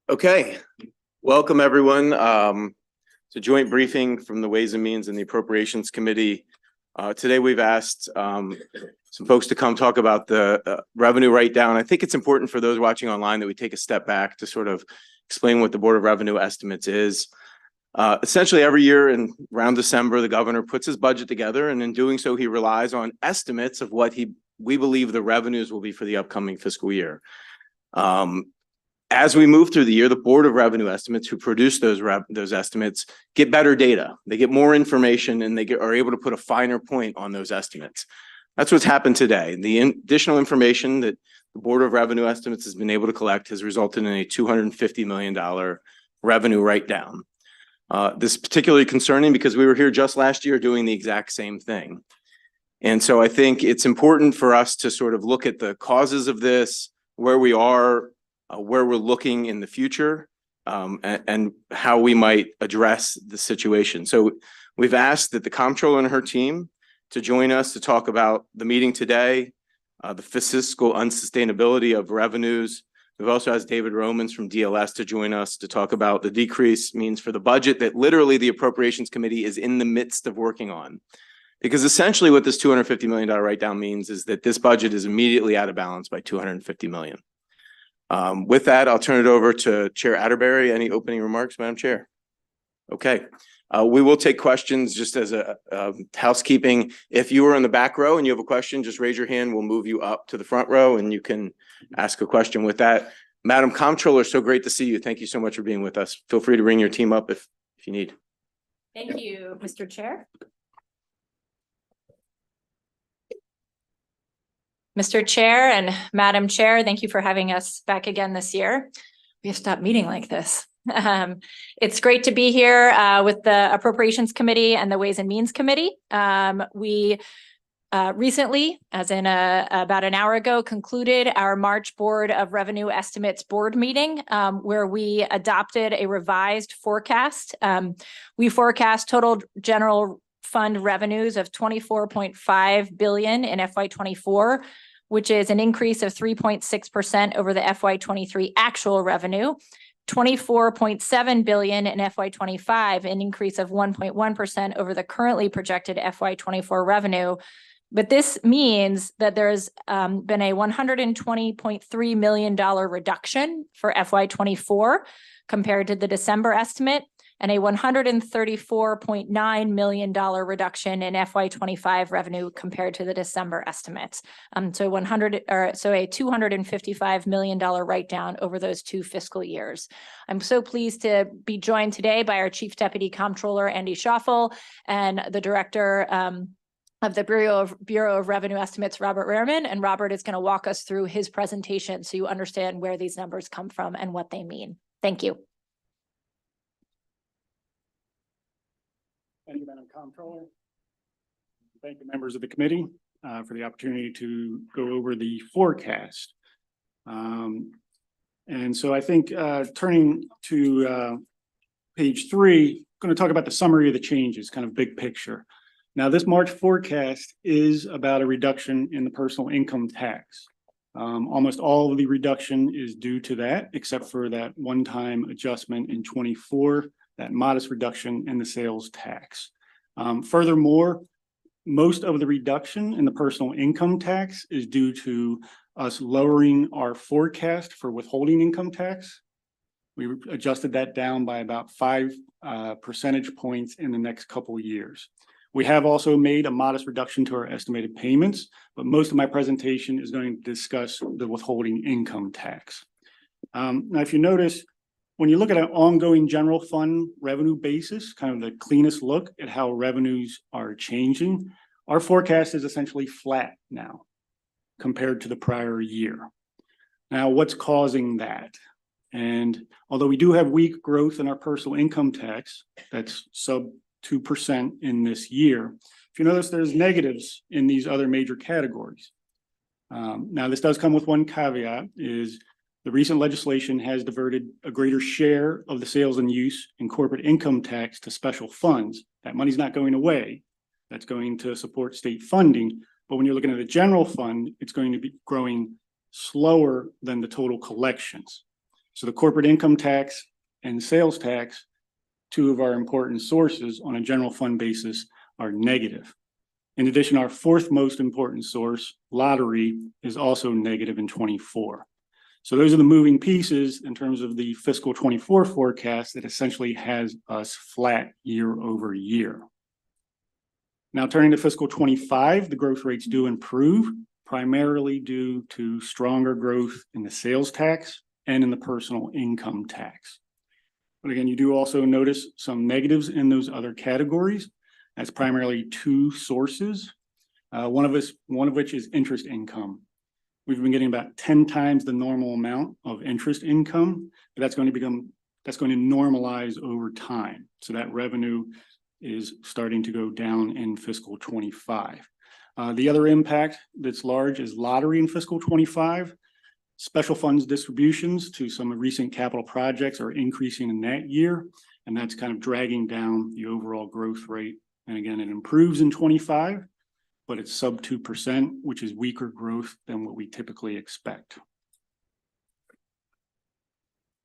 Okay, welcome everyone. It's a joint briefing from the Ways and Means and the Appropriations Committee. Today we've asked some folks to come talk about the revenue write-down. I think it's important for those watching online that we take a step back to sort of explain what the Board of Revenue Estimates is. Essentially every year around December, the governor puts his budget together, and in doing so, he relies on estimates of what we believe the revenues will be for the upcoming fiscal year. As we move through the year, the Board of Revenue Estimates who produce those estimates get better data. They get more information and they are able to put a finer point on those estimates. That's what's happened today. The additional information that the Board of Revenue Estimates has been able to collect has resulted in a $250 million revenue write-down. This is particularly concerning because we were here just last year doing the exact same thing. And so I think it's important for us to sort of look at the causes of this, where we are, where we're looking in the future, and how we might address the situation. So we've asked that the comptroller and her team to join us to talk about the meeting today, the fiscal unsustainability of revenues. We've also asked David Romans from DLS to join us to talk about the decrease means for the budget that literally the Appropriations Committee is in the midst of working on. Because essentially what this $250 million write-down means is that this budget is immediately out of balance by $250 million. With that, I'll turn it over to Chair Atterbury. Any opening remarks, Madam Chair? Okay. We will take questions just as a housekeeping. If you are in the back row and you have a question, just raise your hand. We'll move you up to the front row and you can ask a question with that. Madam Comptroller, so great to see you. Thank you so much for being with us. Feel free to bring your team up if you need. Thank you, Mr. Chair. Mr. Chair and Madam Chair, thank you for having us back again this year. We have stopped meeting like this. It's great to be here with the Appropriations Committee and the Ways and Means Committee. We recently, as in about an hour ago, concluded our March Board of Revenue Estimates board meeting, where we adopted a revised forecast. We forecast total general fund revenues of $24.5 billion in FY24, which is an increase of 3.6% over the FY23 actual revenue, $24.7 billion in FY25, an increase of 1.1% over the currently projected FY24 revenue. But this means that there's been a $120.3 million reduction for FY24 compared to the December estimate, and a $134.9 million reduction in FY25 revenue compared to the December estimates. So a $255 million write-down over those two fiscal years. I'm so pleased to be joined today by our Chief Deputy Comptroller, Andy Schoffel, and the Director of the Bureau of Revenue Estimates, Robert Rehrman. And Robert is going to walk us through his presentation so you understand where these numbers come from and what they mean. Thank you. Thank you, Madam Comptroller. Thank you, members of the committee, for the opportunity to go over the forecast. And so I think turning to page 3, I'm going to talk about the summary of the changes, kind of big picture. Now, this March forecast is about a reduction in the personal income tax. Almost all of the reduction is due to that, except for that one-time adjustment in 24. That modest reduction in the sales tax. Furthermore, most of the reduction in the personal income tax is due to us lowering our forecast for withholding income tax. We adjusted that down by about 5 percentage points in the next couple of years. We have also made a modest reduction to our estimated payments, but most of my presentation is going to discuss the withholding income tax. Now, if you notice, when you look at an ongoing general fund revenue basis, kind of the cleanest look at how revenues are changing, our forecast is essentially flat now compared to the prior year. Now, what's causing that? And although we do have weak growth in our personal income tax, that's sub 2% in this year, if you notice, there's negatives in these other major categories. Now, this does come with one caveat, is the recent legislation has diverted a greater share of the sales and use in corporate income tax to special funds. That money's not going away. That's going to support state funding. But when you're looking at a general fund, it's going to be growing slower than the total collections. So the corporate income tax and sales tax, two of our important sources on a general fund basis, are negative. In addition, our fourth most important source, lottery, is also negative in 24. So those are the moving pieces in terms of the fiscal 24 forecast that essentially has us flat year over year. Now turning to fiscal 25, the growth rates do improve, primarily due to stronger growth in the sales tax and in the personal income tax. But again, you do also notice some negatives in those other categories. That's primarily two sources. One of which is interest income. We've been getting about 10 times the normal amount of interest income, but that's going to normalize over time. So that revenue is starting to go down in fiscal 25. The other impact that's large is lottery in fiscal 25. Special funds distributions to some recent capital projects are increasing in that year, and that's kind of dragging down the overall growth rate. And again, it improves in 25. But it's sub 2%, which is weaker growth than what we typically expect.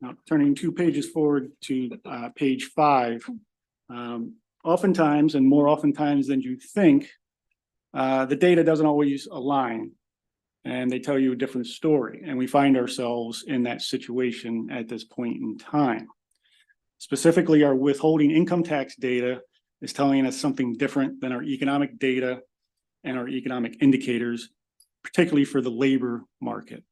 Now, turning 2 pages forward to page 5, oftentimes, and more oftentimes than you think, the data doesn't always align, and they tell you a different story. And we find ourselves in that situation at this point in time. Specifically, our withholding income tax data is telling us something different than our economic data and our economic indicators, particularly for the labor market.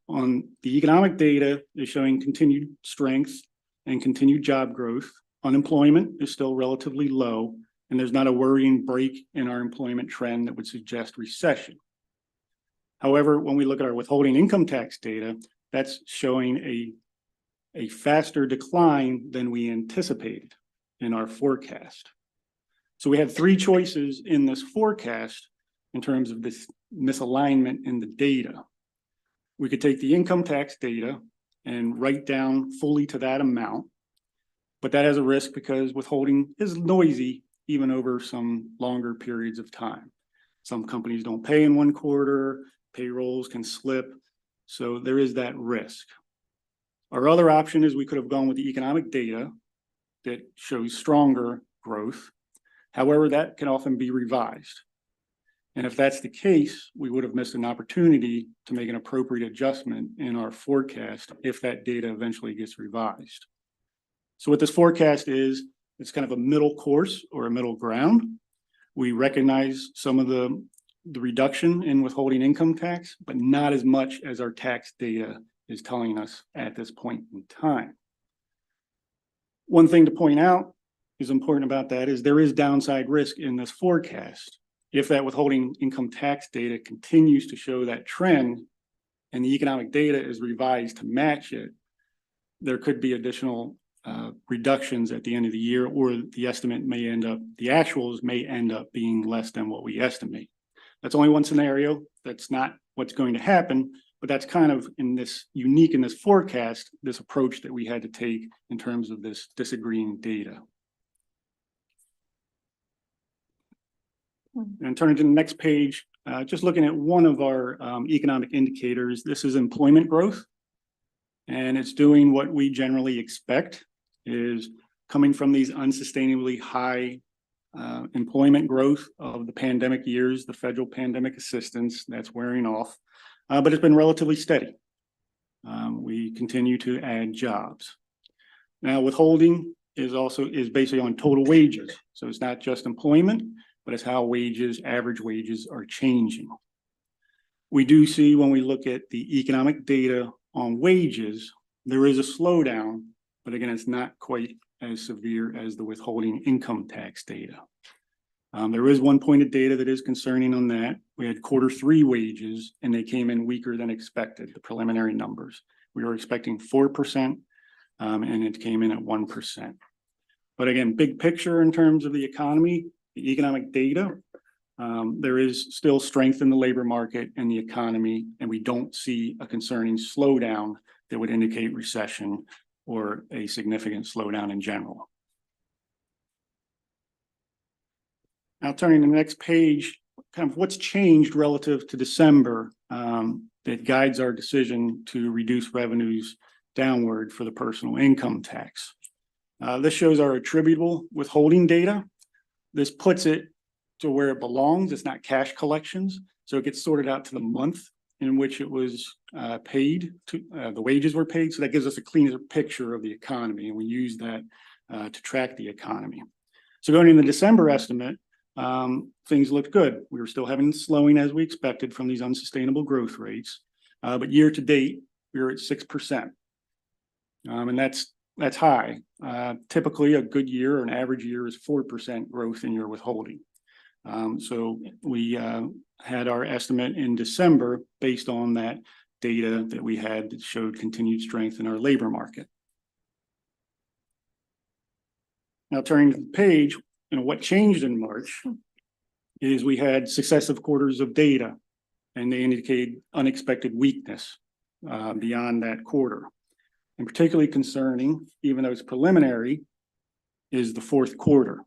On the economic data is showing continued strength and continued job growth. Unemployment is still relatively low, and there's not a worrying break in our employment trend that would suggest recession. However, when we look at our withholding income tax data, that's showing a faster decline than we anticipated in our forecast. So we had 3 choices in this forecast in terms of this misalignment in the data. We could take the income tax data and write down fully to that amount, but that has a risk because withholding is noisy even over some longer periods of time. Some companies don't pay in one quarter, payrolls can slip, so there is that risk. Our other option is we could have gone with the economic data that shows stronger growth. However, that can often be revised. And if that's the case, we would have missed an opportunity to make an appropriate adjustment in our forecast if that data eventually gets revised. So what this forecast is, it's kind of a middle course or a middle ground. We recognize some of the reduction in withholding income tax, but not as much as our tax data is telling us at this point in time. One thing to point out is important about that is there is downside risk in this forecast. If that withholding income tax data continues to show that trend and the economic data is revised to match it, there could be additional reductions at the end of the year, or the estimate may end up, the actuals may end up being less than what we estimate. That's only one scenario. That's not what's going to happen, but that's kind of unique in this forecast, this approach that we had to take in terms of this disagreeing data. And turning to the next page, just looking at one of our economic indicators, this is employment growth. And it's doing what we generally expect, is coming from these unsustainably high employment growth of the pandemic years, the federal pandemic assistance that's wearing off, but it's been relatively steady. We continue to add jobs. Now, withholding is basically on total wages. So it's not just employment, but it's how wages, average wages, are changing. We do see when we look at the economic data on wages, there is a slowdown, but again, it's not quite as severe as the withholding income tax data. There is one point of data that is concerning on that. We had Q3 wages, and they came in weaker than expected, the preliminary numbers. We were expecting 4%, and it came in at 1%. But again, big picture in terms of the economy, the economic data, there is still strength in the labor market and the economy, and we don't see a concerning slowdown that would indicate recession or a significant slowdown in general. Now turning to the next page, kind of what's changed relative to December that guides our decision to reduce revenues downward for the personal income tax. This shows our attributable withholding data. This puts it to where it belongs. It's not cash collections. So it gets sorted out to the month in which it was paid, the wages were paid. So that gives us a cleaner picture of the economy, and we use that to track the economy. So going in the December estimate, things looked good. We were still having slowing as we expected from these unsustainable growth rates. But year to date, we were at 6%. And that's high. Typically a good year or an average year is 4% growth in your withholding. So we had our estimate in December based on that data that we had that showed continued strength in our labor market. Now turning to the page, what changed in March is we had successive quarters of data, and they indicated unexpected weakness beyond that quarter. And particularly concerning, even though it's preliminary, is the fourth quarter.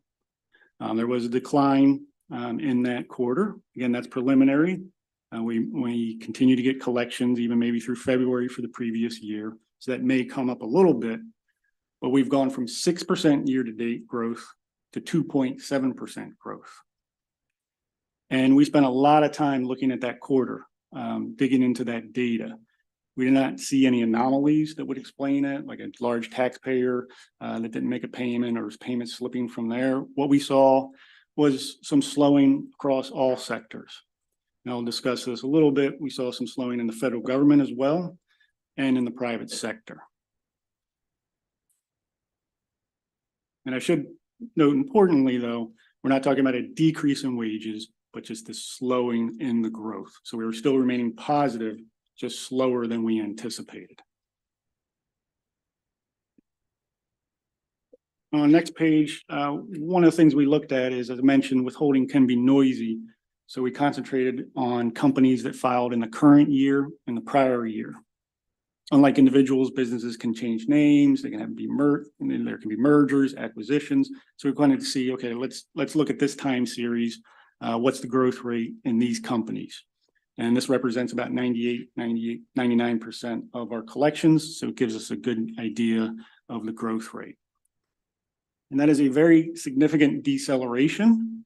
There was a decline in that quarter. Again, that's preliminary. We continue to get collections, even maybe through February for the previous year. So that may come up a little bit, but we've gone from 6% year-to-date growth to 2.7% growth. And we spent a lot of time looking at that quarter, digging into that data. We did not see any anomalies that would explain it, like a large taxpayer that didn't make a payment or his payment slipping from there. What we saw was some slowing across all sectors. And I'll discuss this a little bit. We saw some slowing in the federal government as well, and in the private sector. And I should note importantly, though, we're not talking about a decrease in wages, but just the slowing in the growth. So we were still remaining positive, just slower than we anticipated. On the next page, one of the things we looked at is, as I mentioned, withholding can be noisy. So we concentrated on companies that filed in the current year and the prior year. Unlike individuals, businesses can change names, they can have and then there can be mergers, acquisitions. So we wanted to see, okay, let's look at this time series. What's the growth rate in these companies? And this represents about 99% of our collections. So it gives us a good idea of the growth rate. And that is a very significant deceleration.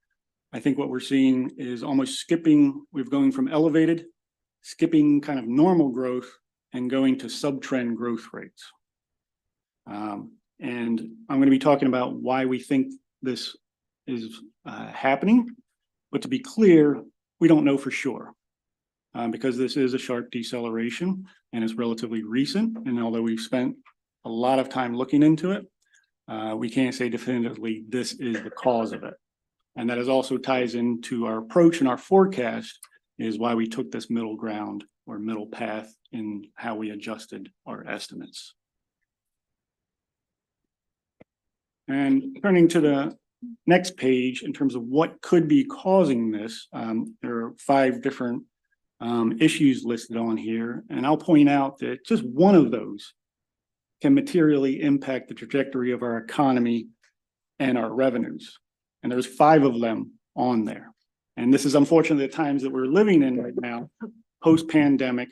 I think what we're seeing is almost skipping. We're going from elevated, skipping kind of normal growth and going to sub-trend growth rates. And I'm going to be talking about why we think this is happening. But to be clear, we don't know for sure. Because this is a sharp deceleration and it's relatively recent. And although we've spent a lot of time looking into it, we can't say definitively this is the cause of it. And that is also ties into our approach and our forecast is why we took this middle ground or middle path in how we adjusted our estimates. And turning to the next page in terms of what could be causing this, there are 5 different issues listed on here. And I'll point out that just one of those can materially impact the trajectory of our economy and our revenues. And there's 5 of them on there. And this is unfortunately the times that we're living in right now, post-pandemic.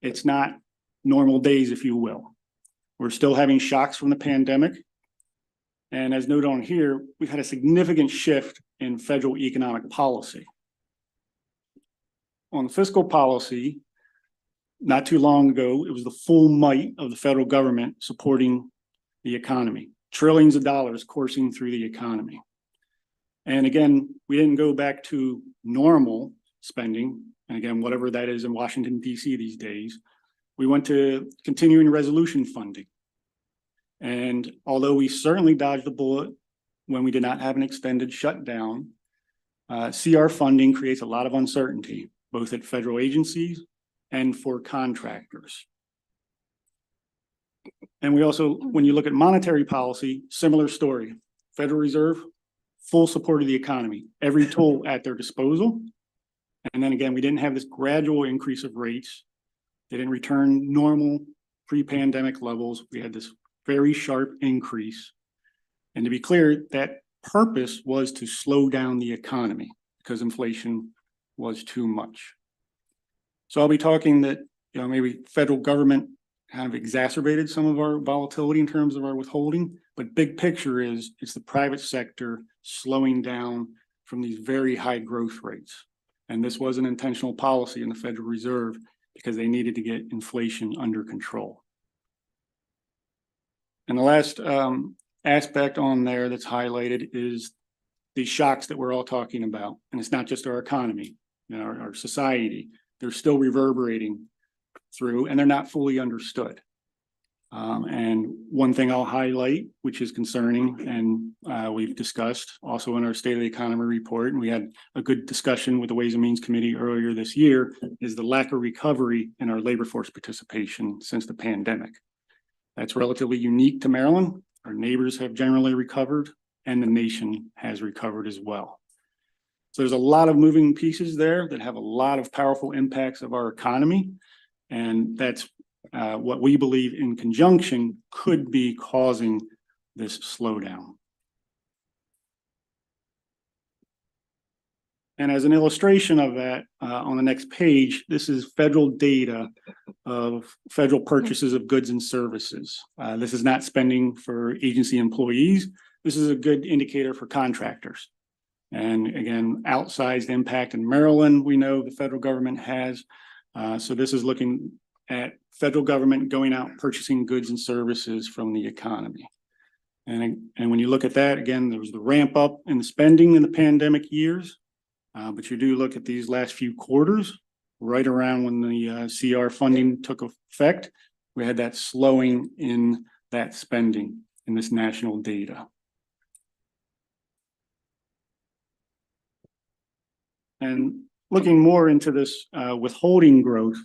It's not normal days, if you will. We're still having shocks from the pandemic. And as noted on here, we've had a significant shift in federal economic policy. On fiscal policy, not too long ago, it was the full might of the federal government supporting the economy, trillions of dollars coursing through the economy. And again, we didn't go back to normal spending. And again, whatever that is in Washington, D.C. these days, we went to continuing resolution funding. And although we certainly dodged a bullet when we did not have an extended shutdown, CR funding creates a lot of uncertainty, both at federal agencies and for contractors. And we also, when you look at monetary policy, similar story. Federal Reserve, full support of the economy, every tool at their disposal. And then again, we didn't have this gradual increase of rates. They didn't return normal pre-pandemic levels. We had this very sharp increase. And to be clear, that purpose was to slow down the economy because inflation was too much. So I'll be talking that, maybe federal government kind of exacerbated some of our volatility in terms of our withholding. But big picture is it's the private sector slowing down from these very high growth rates. And this was an intentional policy in the Federal Reserve because they needed to get inflation under control. And the last aspect on there that's highlighted is the shocks that we're all talking about. And it's not just our economy, our society. They're still reverberating through, and they're not fully understood. And one thing I'll highlight, which is concerning, and we've discussed also in our State of the Economy report, and we had a good discussion with the Ways and Means Committee earlier this year, is the lack of recovery in our labor force participation since the pandemic. That's relatively unique to Maryland. Our neighbors have generally recovered, and the nation has recovered as well. So there's a lot of moving pieces there that have a lot of powerful impacts of our economy. And that's what we believe in conjunction could be causing this slowdown. And as an illustration of that, on the next page, this is federal data of federal purchases of goods and services. This is not spending for agency employees. This is a good indicator for contractors. And again, outsized impact in Maryland, we know the federal government has. So this is looking at federal government going out purchasing goods and services from the economy. And when you look at that, again, there was the ramp up in the spending in the pandemic years. But you do look at these last few quarters, right around when the CR funding took effect, we had that slowing in that spending in this national data. And looking more into this withholding growth,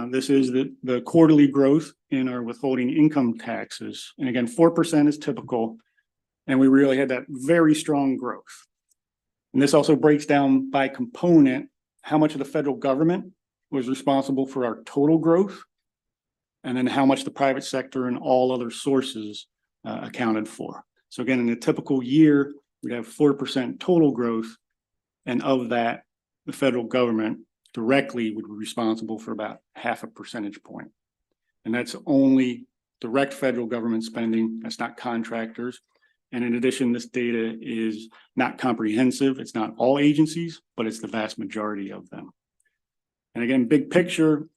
this is the quarterly growth in our withholding income taxes. And again, 4% is typical, and we really had that very strong growth. And this also breaks down by component how much of the federal government was responsible for our total growth, and then how much the private sector and all other sources accounted for. So again, in a typical year, we'd have 4% total growth, and of that, the federal government directly would be responsible for about 0.5 percentage point. And that's only direct federal government spending, that's not contractors. And in addition, this data is not comprehensive. It's not all agencies, but it's the vast majority of them. And again, big picture,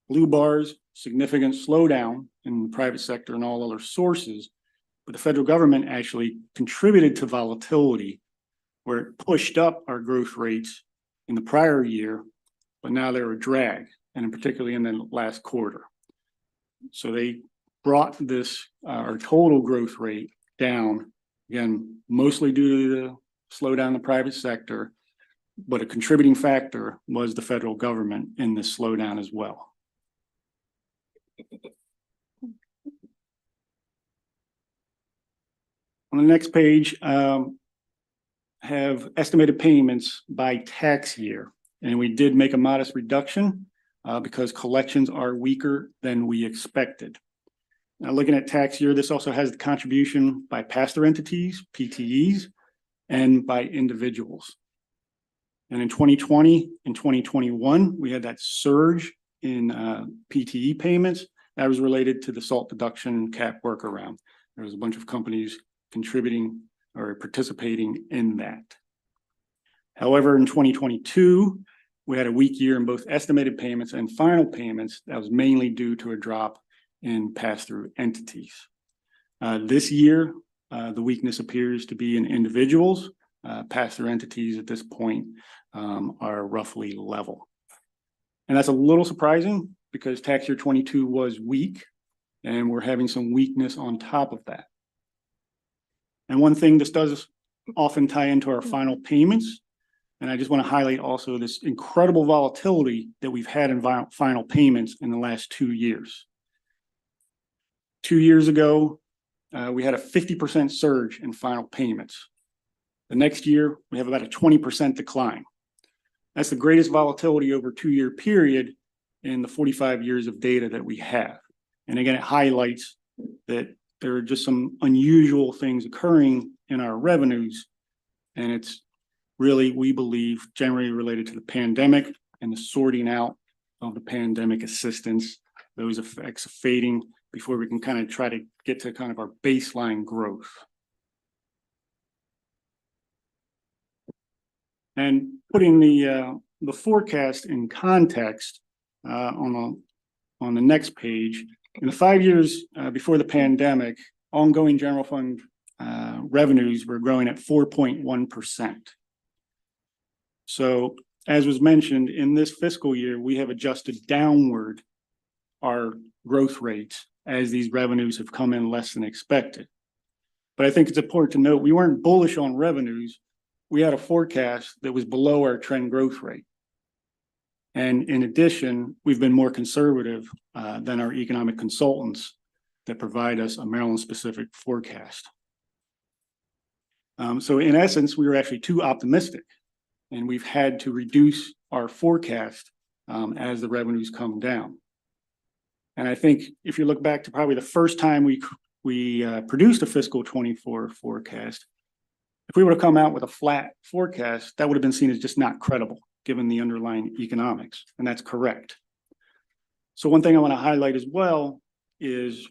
blue bars, significant slowdown in the private sector and all other sources, but the federal government actually contributed to volatility where it pushed up our growth rates in the prior year, but now they're a drag, and particularly in the last quarter. So they brought this, our total growth rate down. Again, mostly due to the slowdown in the private sector, but a contributing factor was the federal government in this slowdown as well. On the next page, have estimated payments by tax year. And we did make a modest reduction because collections are weaker than we expected. Now, looking at tax year, this also has the contribution by pass-through entities, PTEs, and by individuals. And in 2020 and 2021, we had that surge in PTE payments that was related to the SALT deduction cap workaround. There was a bunch of companies contributing or participating in that. However, in 2022, we had a weak year in both estimated payments and final payments. That was mainly due to a drop in pass-through entities. This year, the weakness appears to be in individuals. Pass-through entities at this point are roughly level. And that's a little surprising because tax year 22 was weak and we're having some weakness on top of that. And one thing this does often tie into our final payments, and I just want to highlight also this incredible volatility that we've had in final payments in the last 2 years. 2 years ago, we had a 50% surge in final payments. The next year, we have about a 20% decline. That's the greatest volatility over a 2-year period in the 45 years of data that we have. And again, it highlights that there are just some unusual things occurring in our revenues. And it's really, we believe, generally related to the pandemic and the sorting out of the pandemic assistance those effects fading before we can kind of try to get to kind of our baseline growth. And putting the forecast in context on the next page, in the 5 years before the pandemic, ongoing general fund revenues were growing at 4.1%. So as was mentioned, in this fiscal year, we have adjusted downward our growth rates as these revenues have come in less than expected. But I think it's important to note we weren't bullish on revenues. We had a forecast that was below our trend growth rate. And in addition, we've been more conservative than our economic consultants that provide us a Maryland-specific forecast. So in essence, we were actually too optimistic, and we've had to reduce our forecast as the revenues come down. And I think if you look back to probably the first time we produced a fiscal 24 forecast, if we would have come out with a flat forecast, that would have been seen as just not credible given the underlying economics, and that's correct. So one thing I want to highlight as well is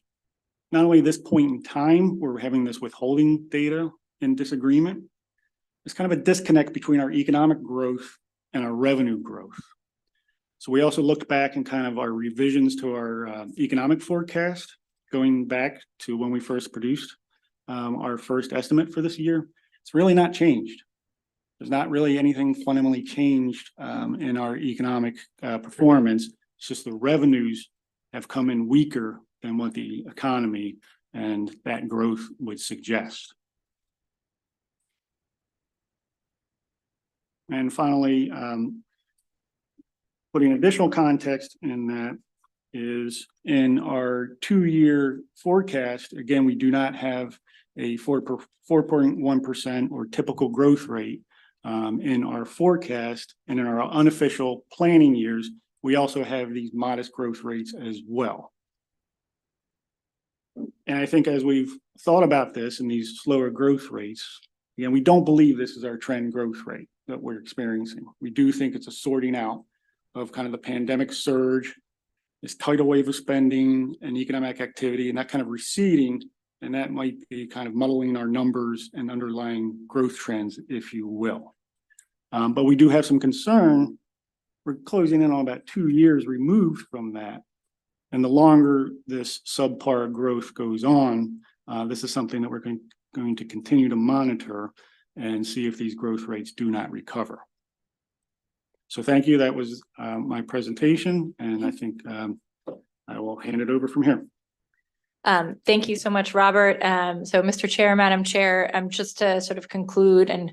not only this point in time where we're having this withholding data in disagreement, there's kind of a disconnect between our economic growth and our revenue growth. So we also looked back and kind of our revisions to our economic forecast, going back to when we first produced our first estimate for this year. It's really not changed. There's not really anything fundamentally changed in our economic performance. It's just the revenues have come in weaker than what the economy and that growth would suggest. And finally, putting additional context in that is in our 2-year forecast, again, we do not have a 4.1% or typical growth rate in our forecast, and in our unofficial planning years, we also have these modest growth rates as well. And I think as we've thought about this and these slower growth rates, again, we don't believe this is our trend growth rate that we're experiencing. We do think it's a sorting out of kind of the pandemic surge, this tidal wave of spending and economic activity, and that kind of receding, and that might be kind of muddling our numbers and underlying growth trends, if you will. But we do have some concern. We're closing in on about 2 years removed from that. And the longer this subpar growth goes on, this is something that we're going to continue to monitor and see if these growth rates do not recover. So thank you. That was my presentation, and I think I will hand it over from here. Thank you so much, Robert. So Mr. Chair, Madam Chair, just to sort of conclude and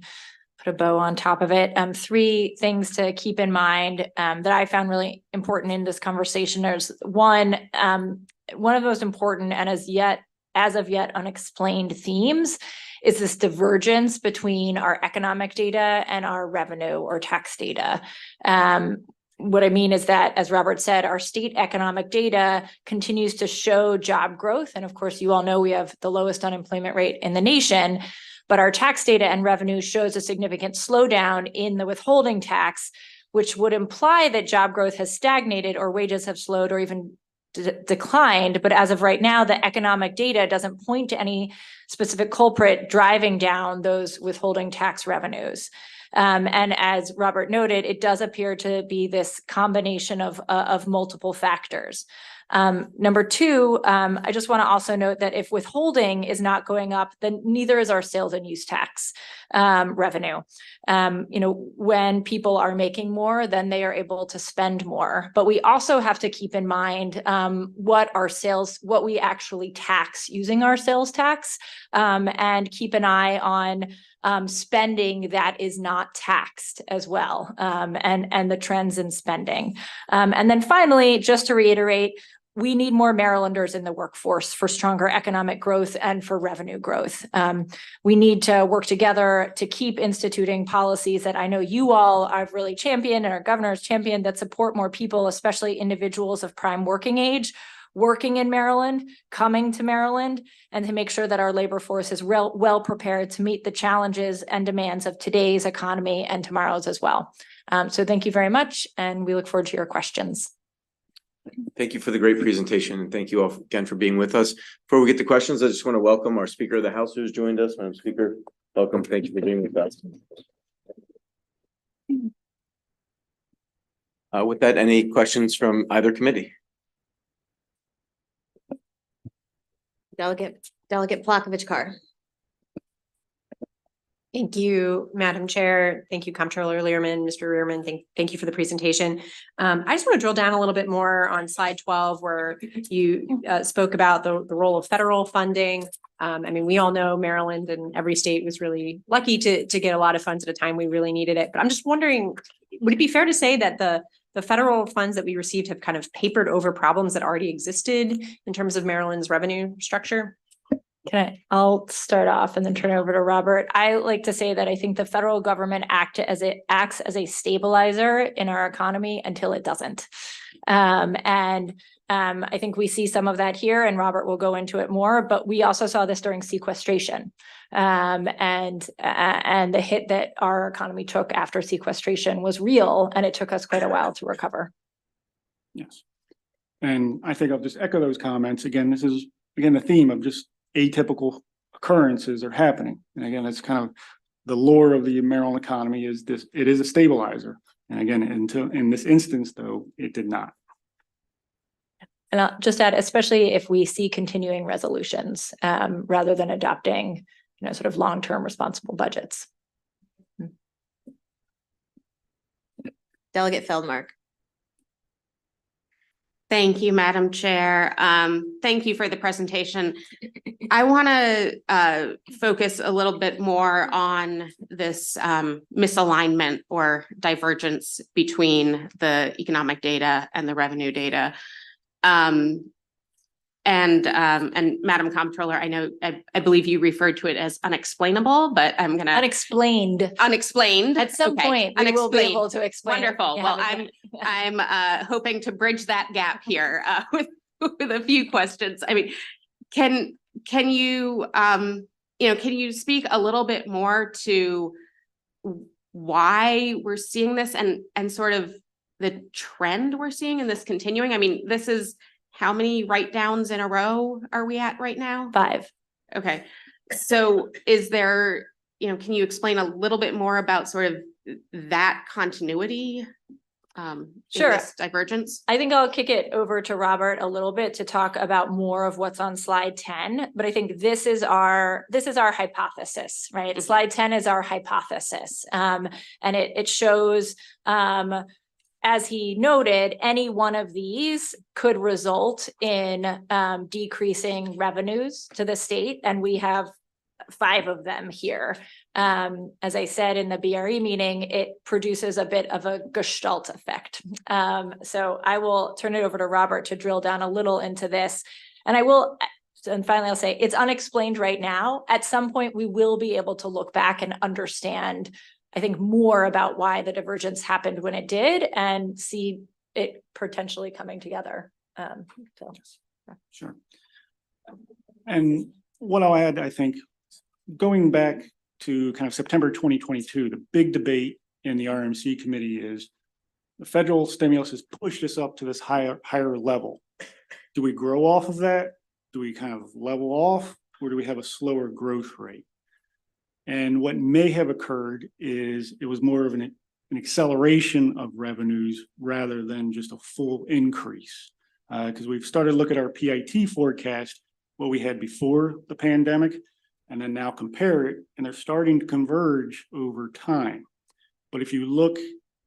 put a bow on top of it, 3 things to keep in mind that I found really important in this conversation. There's one of the most important and as of yet unexplained themes is this divergence between our economic data and our revenue or tax data. What I mean is that, as Robert said, our state economic data continues to show job growth. And of course, you all know we have the lowest unemployment rate in the nation, but our tax data and revenue shows a significant slowdown in the withholding tax, which would imply that job growth has stagnated or wages have slowed or even declined. But as of right now, the economic data doesn't point to any specific culprit driving down those withholding tax revenues. And as Robert noted, it does appear to be this combination of multiple factors. Number 2, I just want to also note that if withholding is not going up, then neither is our sales and use tax revenue. When people are making more, then they are able to spend more. But we also have to keep in mind what we actually tax using our sales tax, and keep an eye on spending that is not taxed as well, and the trends in spending. And then finally, just to reiterate, we need more Marylanders in the workforce for stronger economic growth and for revenue growth. We need to work together to keep instituting policies that I know you all have really championed and our governor's championed that support more people, especially individuals of prime working age, working in Maryland, coming to Maryland, and to make sure that our labor force is well prepared to meet the challenges and demands of today's economy and tomorrow's as well. So thank you very much, and we look forward to your questions. Thank you for the great presentation, and thank you all again for being with us. Before we get to questions, I just want to welcome our Speaker of the House who's joined us. Madam Speaker, welcome. Thank you for being with us. With that, any questions from either committee? Delegate Plavkovich-Carr. Thank you, Madam Chair. Thank you, Comptroller Learman, Mr. Rearman. Thank you for the presentation. I just want to drill down a little bit more on slide 12, where you spoke about the role of federal funding. I mean, we all know Maryland and every state was really lucky to get a lot of funds at a time we really needed it. But I'm just wondering, would it be fair to say that the federal funds that we received have kind of papered over problems that already existed in terms of Maryland's revenue structure? I'll start off and then turn it over to Robert. I like to say that I think the federal government acts as a stabilizer in our economy until it doesn't. I think we see some of that here, and Robert will go into it more, but we also saw this during sequestration. And the hit that our economy took after sequestration was real, and it took us quite a while to recover. Yes. And I think I'll just echo those comments. Again, this is, again, the theme of just atypical occurrences are happening. And again, that's kind of the lore of the Maryland economy is this, it is a stabilizer. And again, until in this instance, though, it did not. And I'll just add, especially if we see continuing resolutions, rather than adopting, sort of long-term responsible budgets. Delegate Feldmark. Thank you, Madam Chair. Thank you for the presentation. I want to focus a little bit more on this misalignment or divergence between the economic data and the revenue data. And Madam Comptroller, I believe you referred to it as unexplainable, but I'm gonna Unexplained. At some point, we will be able to explain. Wonderful. Well, I'm hoping to bridge that gap here with a few questions. I mean, can you can you speak a little bit more to why we're seeing this and sort of the trend we're seeing in this continuing? I mean, this is how many write-downs in a row are we at right now? 5. Okay. So is there, can you explain a little bit more about sort of that continuity? Sure. In this divergence? I think I'll kick it over to Robert a little bit to talk about more of what's on slide 10, but I think this is our hypothesis, right? Slide 10 is our hypothesis. And it shows, as he noted, any one of these could result in decreasing revenues to the state, and we have 5 of them here. As I said in the BRE meeting, it produces a bit of a gestalt effect. So I will turn it over to Robert to drill down a little into this. And finally, I'll say it's unexplained right now. At some point, we will be able to look back and understand, I think, more about why the divergence happened when it did and see it potentially coming together. Sure. And what I'll add, I think, going back to kind of September 2022, the big debate in the RMC committee is the federal stimulus has pushed us up to this higher level. Do we grow off of that? Do we kind of level off, or do we have a slower growth rate? And what may have occurred is it was more of an acceleration of revenues rather than just a full increase. Because we've started to look at our PIT forecast, what we had before the pandemic, and then now compare it, and they're starting to converge over time. But if you look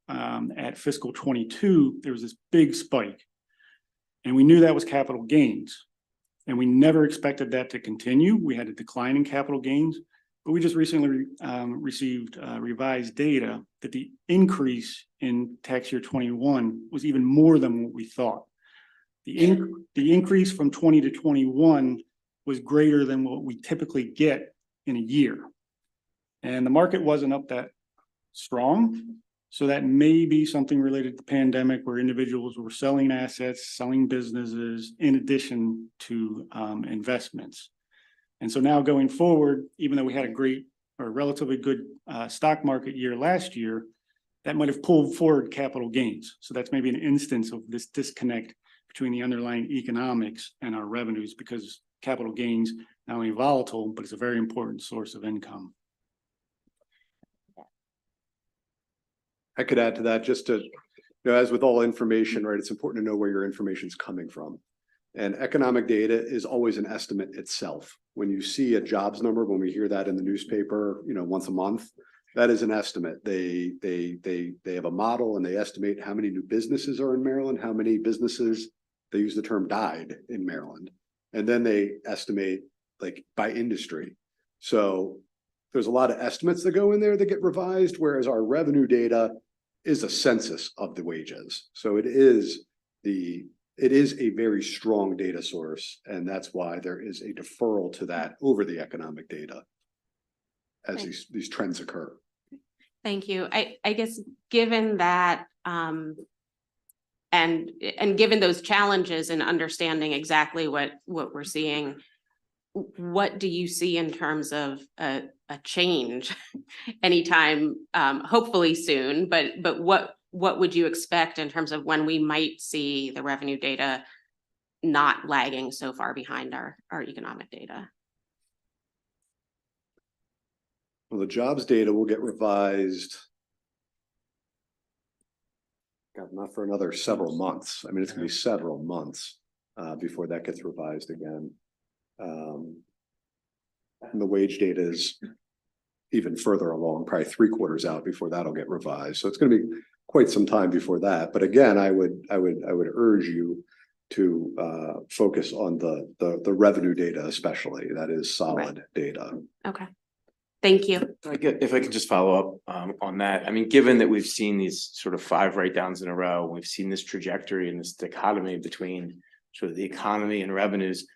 at fiscal 22, there was this big spike, and we knew that was capital gains, and we never expected that to continue. We had a decline in capital gains. But we just recently received revised data that the increase in tax year 21 was even more than what we thought. The increase from 20 to 21 was greater than what we typically get in a year. And the market wasn't up that strong. So that may be something related to the pandemic where individuals were selling assets, selling businesses in addition to investments. And so now going forward, even though we had a great or relatively good stock market year last year, that might have pulled forward capital gains. So that's maybe an instance of this disconnect between the underlying economics and our revenues, because capital gains not only volatile, but it's a very important source of income. I could add to that just to, as with all information, right, it's important to know where your information is coming from. And economic data is always an estimate itself. When you see a jobs number, when we hear that in the newspaper, once a month, that is an estimate. They have a model and they estimate how many new businesses are in Maryland, how many businesses, they use the term died in Maryland. And then they estimate like by industry. So there's a lot of estimates that go in there that get revised, whereas our revenue data is a census of the wages. So it is a very strong data source, and that's why there is a deferral to that over the economic data as these trends occur. Thank you. I guess given that, and given those challenges in understanding exactly what we're seeing, what do you see in terms of a change anytime, hopefully soon, but what would you expect in terms of when we might see the revenue data not lagging so far behind our economic data? Well, the jobs data will get revised. God, not for another several months. I mean, it's gonna be several months before that gets revised again. And the wage data is even further along, probably 3/4 out before that'll get revised. So it's going to be quite some time before that. But again, I would urge you to focus on the revenue data, especially. That is solid data. Okay, thank you. If I could just follow up on that. I mean, given that we've seen these sort of 5 write-downs in a row, we've seen this trajectory and this dichotomy between sort of the economy and revenues.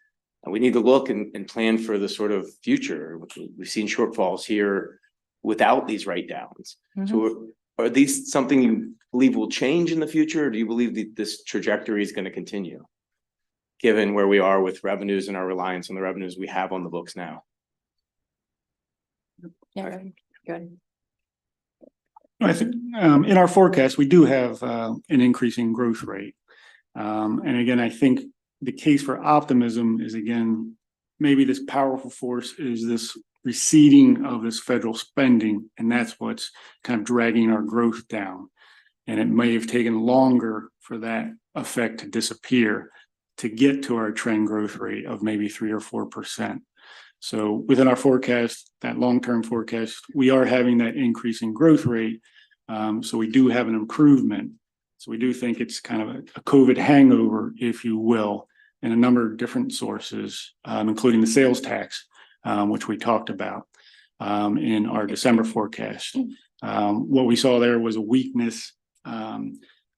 We need to look and plan for the sort of future. We've seen shortfalls here without these write-downs. So are these something you believe will change in the future? Or do you believe that this trajectory is going to continue, given where we are with revenues and our reliance on the revenues we have on the books now? Yeah, good. I think in our forecast, we do have an increasing growth rate. And again, I think the case for optimism is, again, maybe this powerful force is this receding of this federal spending, and that's what's kind of dragging our growth down. And it may have taken longer for that effect to disappear to get to our trend growth rate of maybe 3 or 4%. So within our forecast, that long-term forecast, we are having that increase in growth rate. So we do have an improvement. So we do think it's kind of a COVID hangover, if you will, in a number of different sources, including the sales tax, which we talked about in our December forecast. What we saw there was a weakness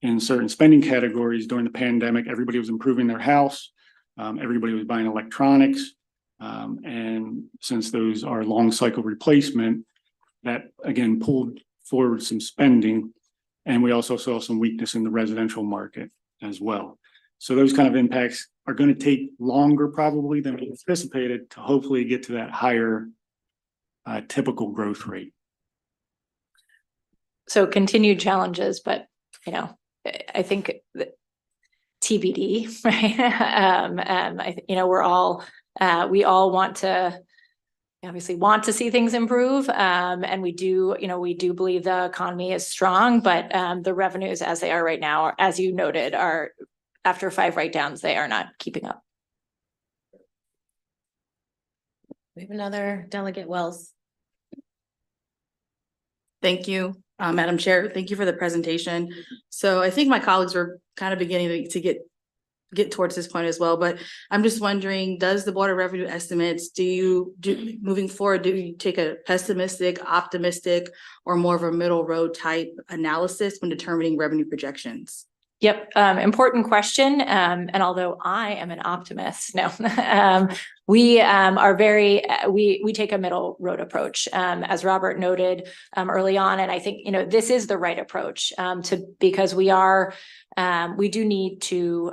in certain spending categories during the pandemic. Everybody was improving their house. Everybody was buying electronics. And since those are long cycle replacement, that again pulled forward some spending. And we also saw some weakness in the residential market as well. So those kind of impacts are going to take longer probably than we anticipated to hopefully get to that higher typical growth rate. So continued challenges, but I think that TBD, right? We all want to obviously want to see things improve. And we do believe the economy is strong, but the revenues as they are right now, as you noted, are after 5 write-downs, they are not keeping up. We have another Delegate Wells. Thank you, Madam Chair. Thank you for the presentation. So I think my colleagues were kind of beginning to get towards this point as well, but I'm just wondering, does the Board of Revenue Estimates, moving forward, do you take a pessimistic, optimistic, or more of a middle road type analysis when determining revenue projections? Yep. Important question. And although I am an optimist, no, we take a middle road approach, as Robert noted early on. And I think, this is the right approach because we do need to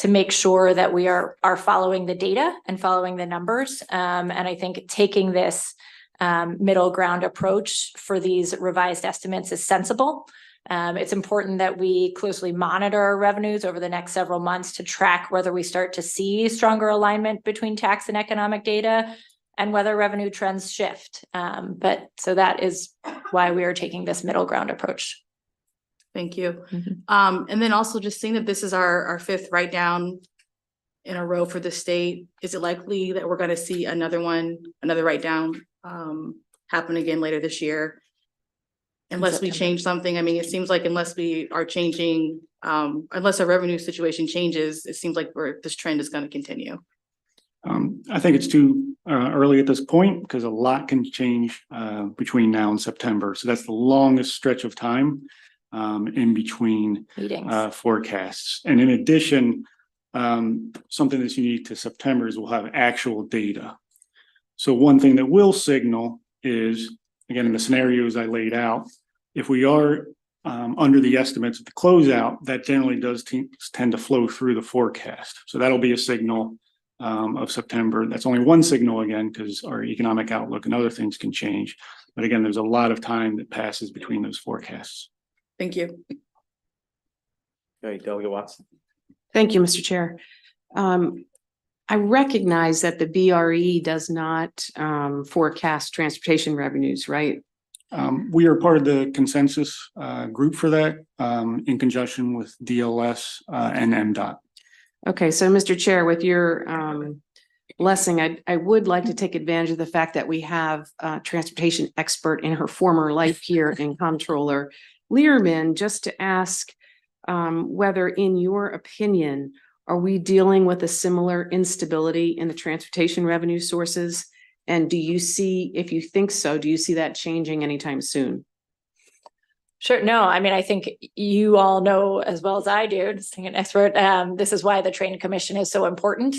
make sure that we are following the data and following the numbers. And I think taking this middle ground approach for these revised estimates is sensible. It's important that we closely monitor our revenues over the next several months to track whether we start to see stronger alignment between tax and economic data and whether revenue trends shift. But so that is why we are taking this middle ground approach. Thank you. Mhm. And then also just seeing that this is our fifth write down in a row for the state, is it likely that we're gonna see another write down happen again later this year? Unless we September. change something, I mean, it seems like unless we are changing, unless our revenue situation changes, it seems like this trend is gonna continue. I think it's too early at this point because a lot can change between now and September. So that's the longest stretch of time in between Meetings. forecasts. And in addition, something that's unique to September is we'll have actual data. So one thing that will signal is, again, in the scenarios I laid out, if we are under the estimates at the closeout, that generally does tend to flow through the forecast. So that'll be a signal of September. That's only one signal again, because our economic outlook and other things can change. But again, there's a lot of time that passes between those forecasts. Thank you. Okay, Delegate Watson. Thank you, Mr. Chair. I recognize that the BRE does not forecast transportation revenues, right? We are part of the consensus group for that in conjunction with DLS and MDOT. Okay, so Mr. Chair, with your blessing, I would like to take advantage of the fact that we have a transportation expert in her former life here in Comptroller Learman, just to ask whether, in your opinion, are we dealing with a similar instability in the transportation revenue sources? And do you see, if you think so, do you see that changing anytime soon? Sure. No, I mean, I think you all know as well as I do, just being an expert, this is why the Train Commission is so important.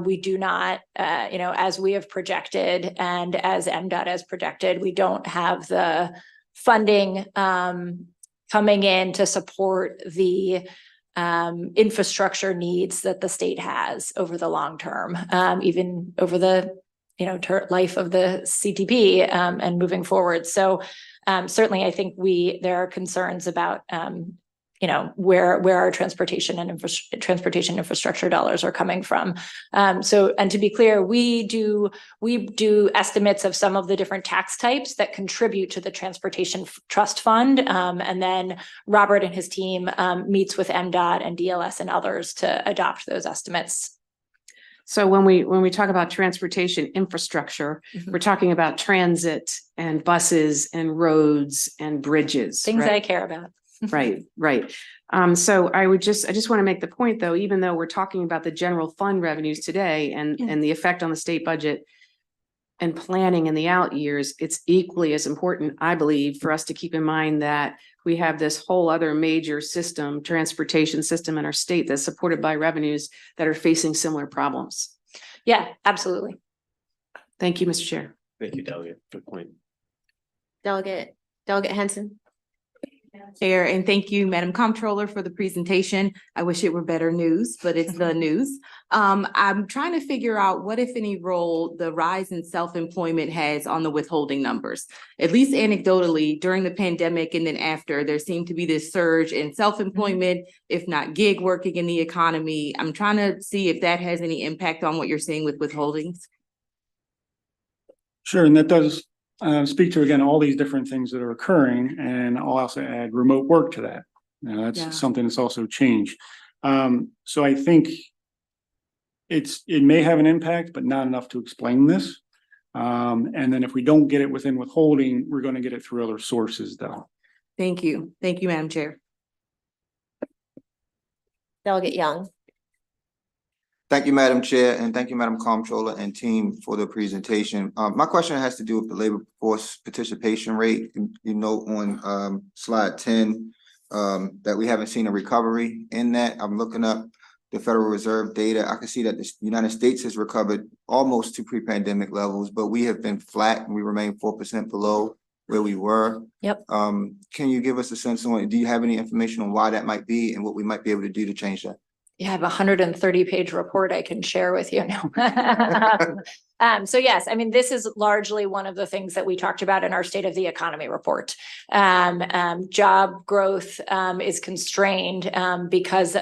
We do not, as we have projected and as MDOT has projected, we don't have the funding coming in to support the infrastructure needs that the state has over the long term, even over the life of the CTP and moving forward. So certainly, I think there are concerns about where our transportation and transportation infrastructure dollars are coming from. And to be clear, we do estimates of some of the different tax types that contribute to the Transportation Trust Fund. And then Robert and his team meets with MDOT and DLS and others to adopt those estimates. So when we talk about transportation infrastructure, we're talking about transit and buses and roads and bridges. Things right? I care about. Right. So I just want to make the point, though, even though we're talking about the general fund revenues today and the effect on the state budget and planning in the out years, it's equally as important, I believe, for us to keep in mind that we have this whole other major system, transportation system in our state that's supported by revenues that are facing similar problems. Yeah, absolutely. Thank you, Mr. Chair. Thank you, Delegate. Good point. Delegate Henson. Chair, and thank you, Madam Comptroller, for the presentation. I wish it were better news, but it's the news. I'm trying to figure out what, if any, role the rise in self-employment has on the withholding numbers. At least anecdotally, during the pandemic and then after, there seemed to be this surge in self-employment, if not gig working in the economy. I'm trying to see if that has any impact on what you're seeing with withholdings. Sure, and that does speak to, again, all these different things that are occurring, and I'll also add remote work to that. That's something that's also changed. So I think it may have an impact, but not enough to explain this. And then if we don't get it within withholding, we're going to get it through other sources, though. Thank you. Thank you, Madam Chair. Delegate Young. Thank you, Madam Chair, and thank you, Madam Comptroller and team, for the presentation. My question has to do with the labor force participation rate. You note on slide 10 that we haven't seen a recovery in that. I'm looking up the Federal Reserve data. I can see that the United States has recovered almost to pre-pandemic levels, but we have been flat and we remain 4% below where we were. Yep. Can you give us a sense on, do you have any information on why that might be and what we might be able to do to change that? You have a 130-page report I can share with you now. So yes, I mean, this is largely one of the things that we talked about in our State of the Economy report. Job growth is constrained because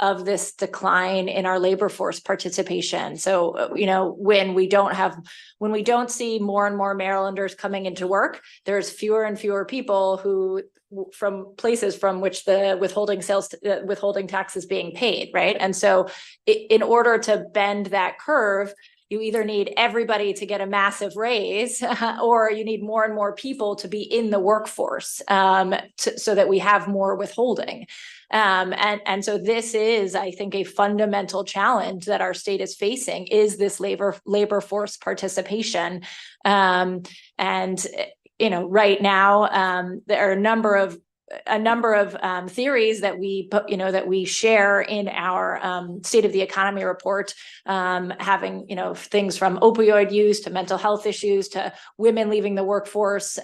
of this decline in our labor force participation. So, when we don't see more and more Marylanders coming into work, there's fewer and fewer people who from places from which the withholding tax is being paid, right? And so in order to bend that curve, you either need everybody to get a massive raise or you need more and more people to be in the workforce so that we have more withholding. And so this is, I think, a fundamental challenge that our state is facing is this labor force participation. Right now, there are a number of theories that we share in our State of the Economy report, having things from opioid use to mental health issues to women leaving the workforce.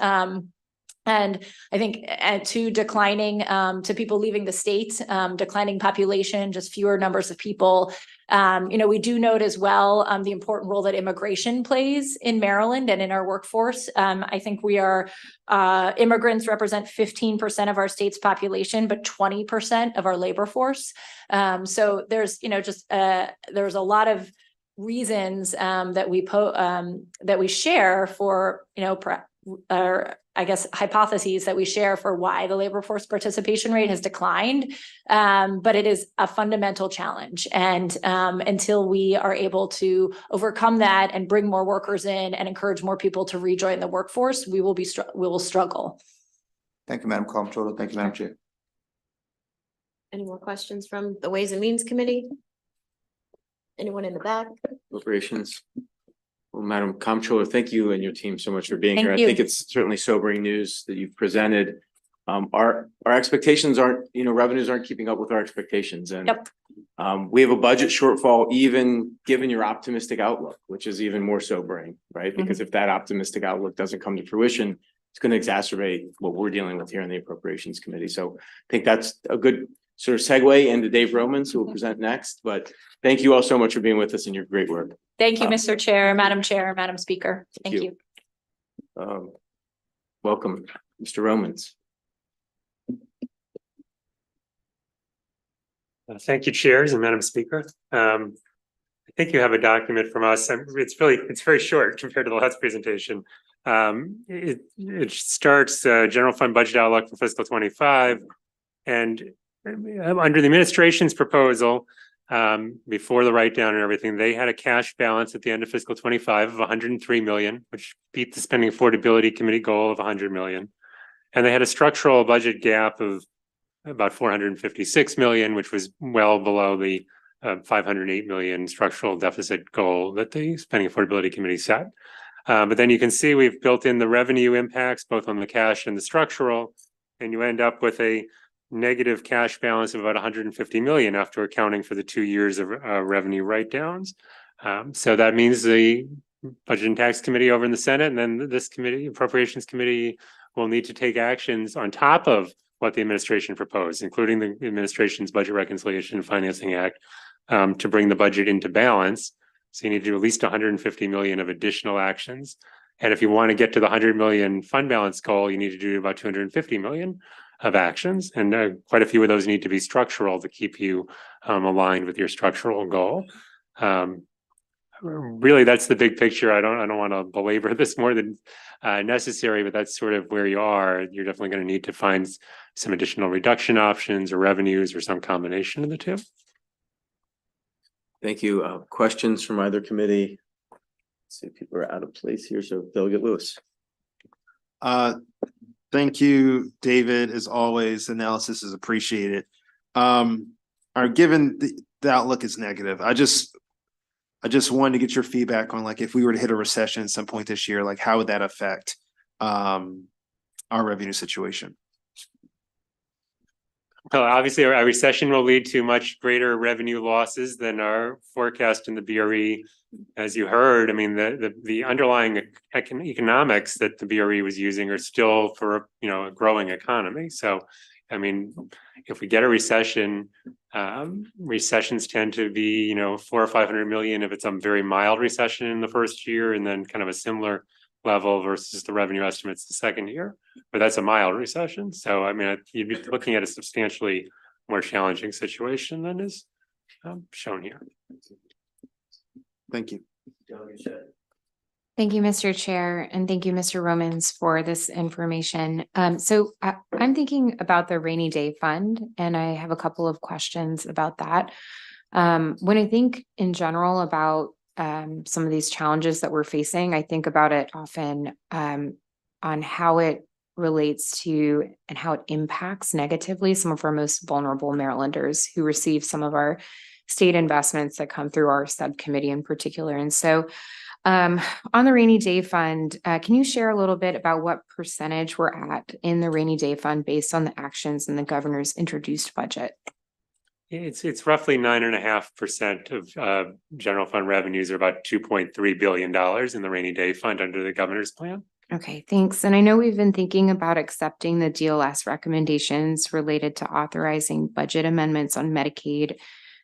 And I think to declining, to people leaving the state, declining population, just fewer numbers of people. We do note as well the important role that immigration plays in Maryland and in our workforce. I think immigrants represent 15% of our state's population, but 20% of our labor force. So there's there's a lot of reasons that we share for hypotheses that we share for why the labor force participation rate has declined. But it is a fundamental challenge. And until we are able to overcome that and bring more workers in and encourage more people to rejoin the workforce, we will struggle. Thank you, Madam Comptroller. Thank you, Madam Chair. Any more questions from the Ways and Means Committee? Anyone in the back? Appropriations. Well, Madam Comptroller, thank you and your team so much for being Thank here. you. I think it's certainly sobering news that you've presented. Our expectations aren't, revenues aren't keeping up with our expectations. And Yep. We have a budget shortfall, even given your optimistic outlook, which is even more sobering, right? Because if that optimistic outlook doesn't come to fruition, it's going to exacerbate what we're dealing with here in the Appropriations Committee. So I think that's a good sort of segue into Dave Romans, who will present next. But thank you all so much for being with us and your great work. Thank you, Mr. Chair, Madam Speaker. Thank you. Welcome, Mr. Romans. Thank you, chairs and Madam Speaker. I think you have a document from us. It's very short compared to the last presentation. It starts general fund budget outlook for fiscal 25, and under the administration's proposal, before the write down and everything, they had a cash balance at the end of fiscal 25 of 103 million, which beat the spending affordability committee goal of 100 million. And they had a structural budget gap of about 456 million, which was well below the 508 million structural deficit goal that the spending affordability committee set. But then you can see we've built in the revenue impacts, both on the cash and the structural, and you end up with a negative cash balance of about 150 million after accounting for the 2 years of revenue write-downs. So that means the Budget and Tax Committee over in the Senate, and then this committee, Appropriations Committee, will need to take actions on top of what the administration proposed, including the administration's Budget Reconciliation and Financing Act, to bring the budget into balance. So you need to do at least 150 million of additional actions. And if you want to get to the 100 million fund balance goal, you need to do about 250 million of actions. And quite a few of those need to be structural to keep you aligned with your structural goal. Really, that's the big picture. I don't want to belabor this more than necessary, but that's sort of where you are. You're definitely going to need to find some additional reduction options or revenues or some combination of the two. Thank you. Questions from either committee? Let's see if people are out of place here. So Delegate Lewis. Thank you, David. As always, analysis is appreciated. Given the outlook is negative, I just wanted to get your feedback on, like, if we were to hit a recession at some point this year, like, how would that affect our revenue situation? Well, obviously, a recession will lead to much greater revenue losses than our forecast in the BRE. As you heard, I mean, the underlying economics that the BRE was using are still for, a growing economy. So I mean, if we get a recession, recessions tend to be, you know, 400 or 500 million if it's a very mild recession in the first year, and then kind of a similar level versus the revenue estimates the second year. But that's a mild recession. So I mean, you'd be looking at a substantially more challenging situation than is shown here. Thank you. Thank you, Mr. Chair, and thank you, Mr. Romans, for this information. So I'm thinking about the rainy day fund, and I have a couple of questions about that. When I think in general about some of these challenges that we're facing, I think about it often on how it relates to and how it impacts negatively some of our most vulnerable Marylanders who receive some of our state investments that come through our subcommittee in particular. And so on the rainy day fund, can you share a little bit about what percentage we're at in the rainy day fund based on the actions in the governor's introduced budget? It's roughly 9.5% of general fund revenues, or about $2.3 billion in the rainy day fund under the governor's plan. Okay, thanks. And I know we've been thinking about accepting the DLS recommendations related to authorizing budget amendments on Medicaid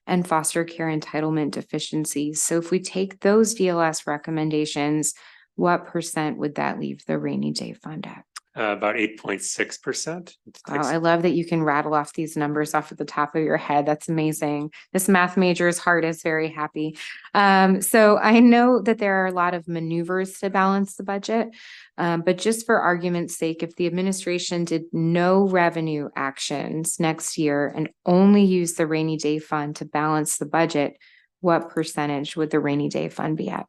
and foster care entitlement deficiencies. So if we take those DLS recommendations, what percent would that leave the rainy day fund at? About 8.6%. Wow, I love that you can rattle off these numbers off at the top of your head. That's amazing. This math major's heart is very happy. So I know that there are a lot of maneuvers to balance the budget, but just for argument's sake, if the administration did no revenue actions next year and only use the rainy day fund to balance the budget, what percentage would the rainy day fund be at?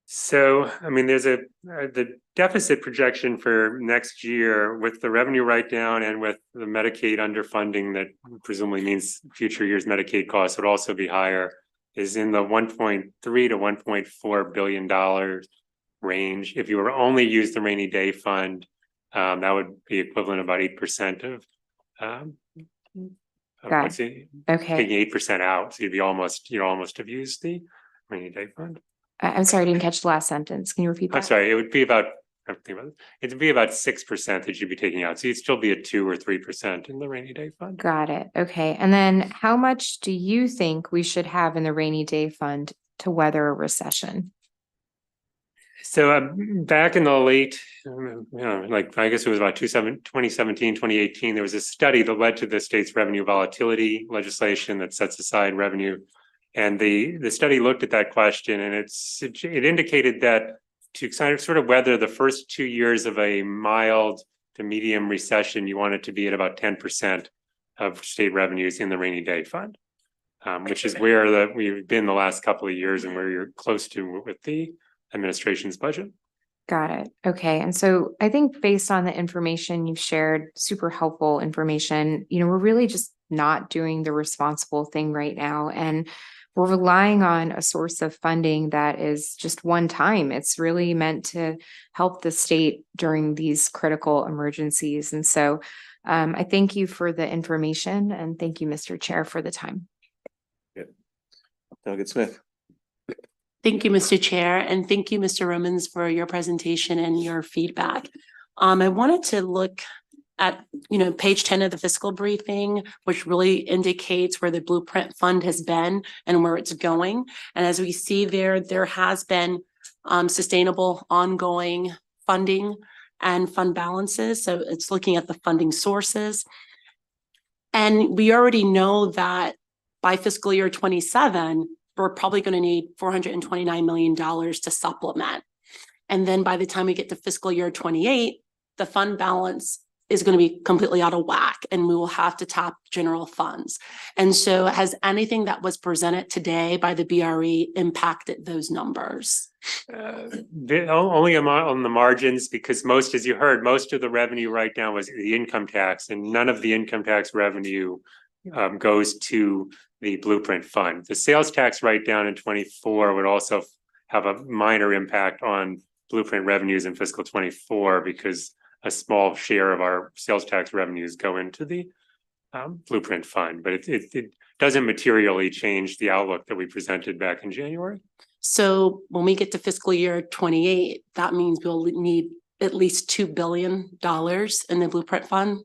So, I mean, there's the deficit projection for next year with the revenue write down and with the Medicaid underfunding that presumably means future years Medicaid costs would also be higher, is in the $1.3 to $1.4 billion range. If you were only use the rainy day fund, that would be equivalent about 8% of Got it. Okay. taking 8% out. So you'd almost have used the rainy day fund. I'm sorry, I didn't catch the last sentence. Can you repeat that? I'm sorry, it would be about, it'd be about 6% that you'd be taking out. So you'd still be at 2 or 3% in the rainy day fund. Got it. Okay. And then how much do you think we should have in the rainy day fund to weather a recession? So back in the late, like I guess it was about 2017, 2018, there was a study that led to the state's revenue volatility legislation that sets aside revenue. And the study looked at that question, and it indicated that to sort of weather the first 2 years of a mild to medium recession, you want it to be at about 10% of state revenues in the rainy day fund, which is where we've been the last couple of years and where you're close to with the administration's budget. Got it. Okay. And so I think based on the information you've shared, super helpful information, we're really just not doing the responsible thing right now. And we're relying on a source of funding that is just one time. It's really meant to help the state during these critical emergencies. And so I thank you for the information, and thank you, Mr. Chair, for the time. Delegate Smith. Thank you, Mr. Chair, and thank you, Mr. Romans, for your presentation and your feedback. I wanted to look at, page 10 of the fiscal briefing, which really indicates where the blueprint fund has been and where it's going. And as we see there has been sustainable ongoing funding and fund balances. So it's looking at the funding sources. And we already know that by fiscal year 27, we're probably going to need $429 million to supplement. And then by the time we get to fiscal year 28, the fund balance is going to be completely out of whack, and we will have to tap general funds. And so has anything that was presented today by the BRE impacted those numbers? Only on the margins, because as you heard, most of the revenue write down was the income tax, and none of the income tax revenue goes to the blueprint fund. The sales tax write down in 24 would also have a minor impact on blueprint revenues in fiscal 24, because a small share of our sales tax revenues go into the blueprint fund, but it doesn't materially change the outlook that we presented back in January. So when we get to fiscal year 28, that means we'll need at least $2 billion in the blueprint fund.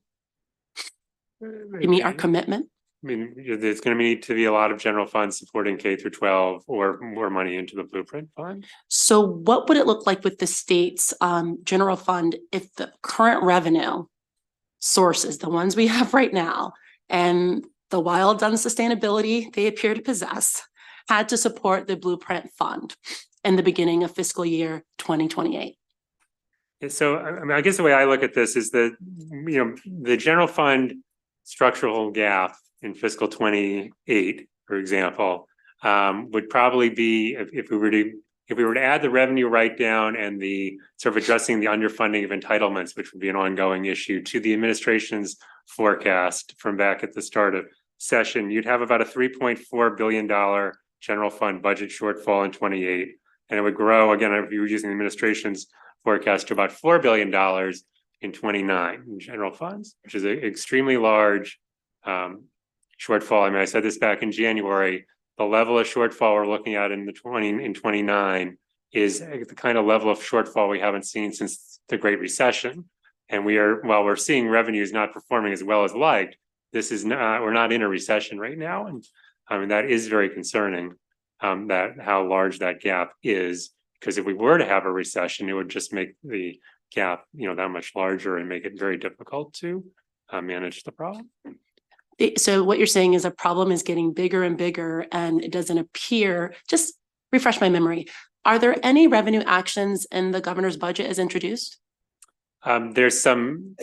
to meet our commitment? I mean, there's gonna need to be a lot of general funds supporting K through 12 or more money into the blueprint fund. So what would it look like with the state's general fund if the current revenue sources, the ones we have right now, and the wild unsustainability they appear to possess, had to support the blueprint fund in the beginning of fiscal year 2028? So, I mean, I guess the way I look at this is that, the general fund structural gap in fiscal 28, for example, would probably be if we were to add the revenue write down and the sort of addressing the underfunding of entitlements, which would be an ongoing issue, to the administration's forecast from back at the start of session, you'd have about a $3.4 billion general fund budget shortfall in 28. And it would grow again if you were using the administration's forecast to about $4 billion in 29 in general funds, which is an extremely large shortfall. I mean, I said this back in January. The level of shortfall we're looking at in 29 is the kind of level of shortfall we haven't seen since the Great Recession. And while we're seeing revenues not performing as well as liked, we're not in a recession right now. And I mean, that is very concerning, that how large that gap is, because if we were to have a recession, it would just make the gap, that much larger and make it very difficult to manage the problem. So what you're saying is a problem is getting bigger and bigger, and it doesn't appear, just refresh my memory. Are there any revenue actions in the governor's budget as introduced? There's some,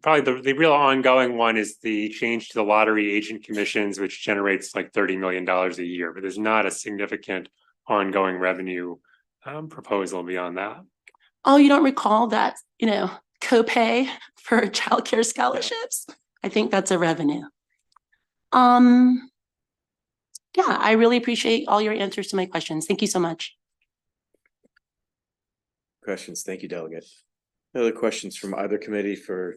probably the real ongoing one is the change to the lottery agent commissions, which generates like $30 million a year, but there's not a significant ongoing revenue proposal beyond that. Oh, you don't recall that, copay for childcare scholarships? Yeah. I think that's a revenue. Yeah, I really appreciate all your answers to my questions. Thank you so much. Questions. Thank you, Delegate. Other questions from either committee for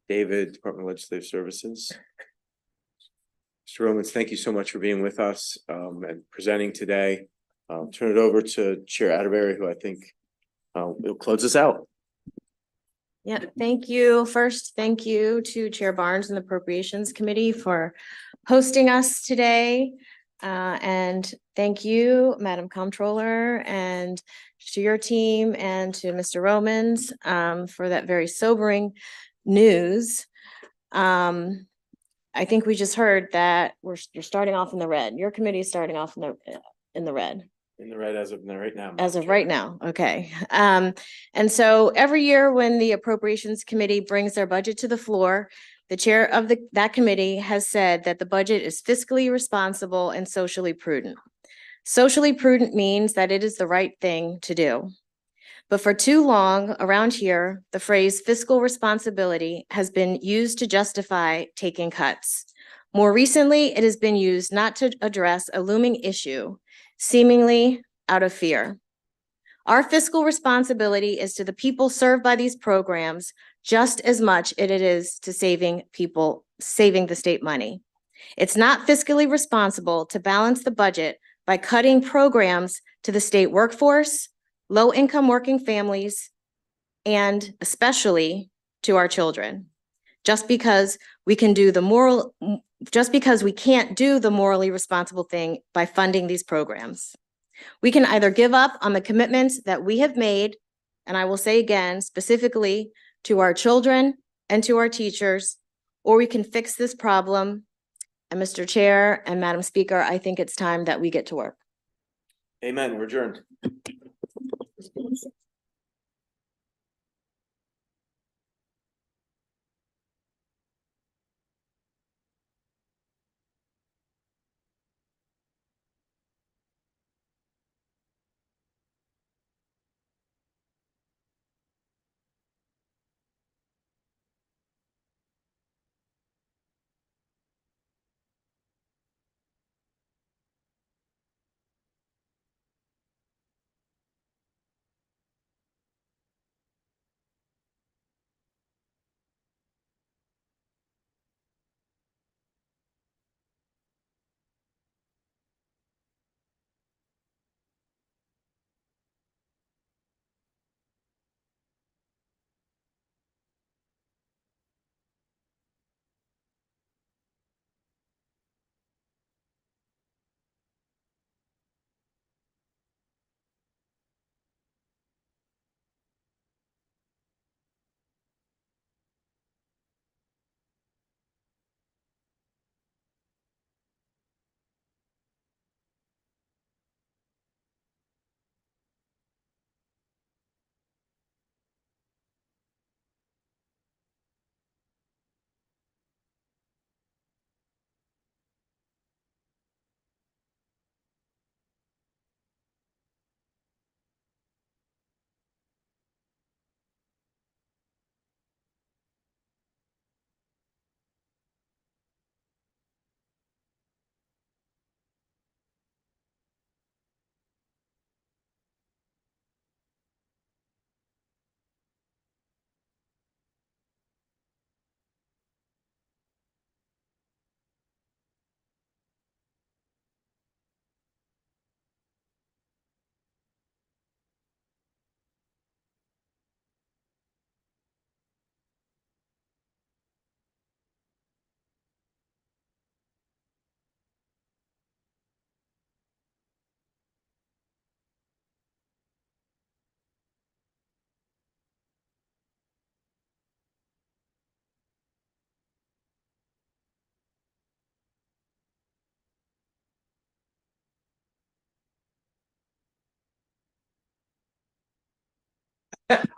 David, Department of Legislative Services? Mr. Romans, thank you so much for being with us and presenting today. I'll turn it over to Chair Atterbury, who I think will close us out. Yeah, thank you. First, thank you to Chair Barnes and the Appropriations Committee for hosting us today. And thank you, Madam Comptroller, and to your team and to Mr. Romans for that very sobering news. I think we just heard that you're starting off in the red. Your committee is starting off in the red. In the red as of right now. As of right now, okay. And so every year when the Appropriations Committee brings their budget to the floor, the chair of that committee has said that the budget is fiscally responsible and socially prudent. Socially prudent means that it is the right thing to do. But for too long around here, the phrase fiscal responsibility has been used to justify taking cuts. More recently, it has been used not to address a looming issue, seemingly out of fear. Our fiscal responsibility is to the people served by these programs just as much as it is to saving the state money. It's not fiscally responsible to balance the budget by cutting programs to the state workforce, low-income working families, and especially to our children. Just because we can't do the morally responsible thing by funding these programs. We can either give up on the commitments that we have made, and I will say again, specifically to our children and to our teachers, or we can fix this problem. And Mr. Chair and Madam Speaker, I think it's time that we get to work. Amen. We're adjourned.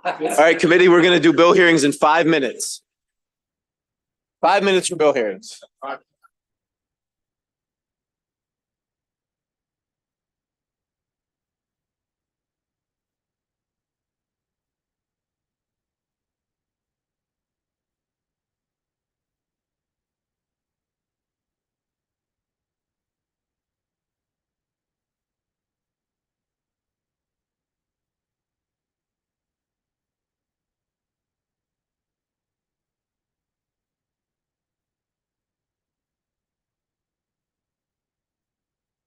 All right, committee, we're gonna do bill hearings in 5 minutes. 5 minutes for bill hearings.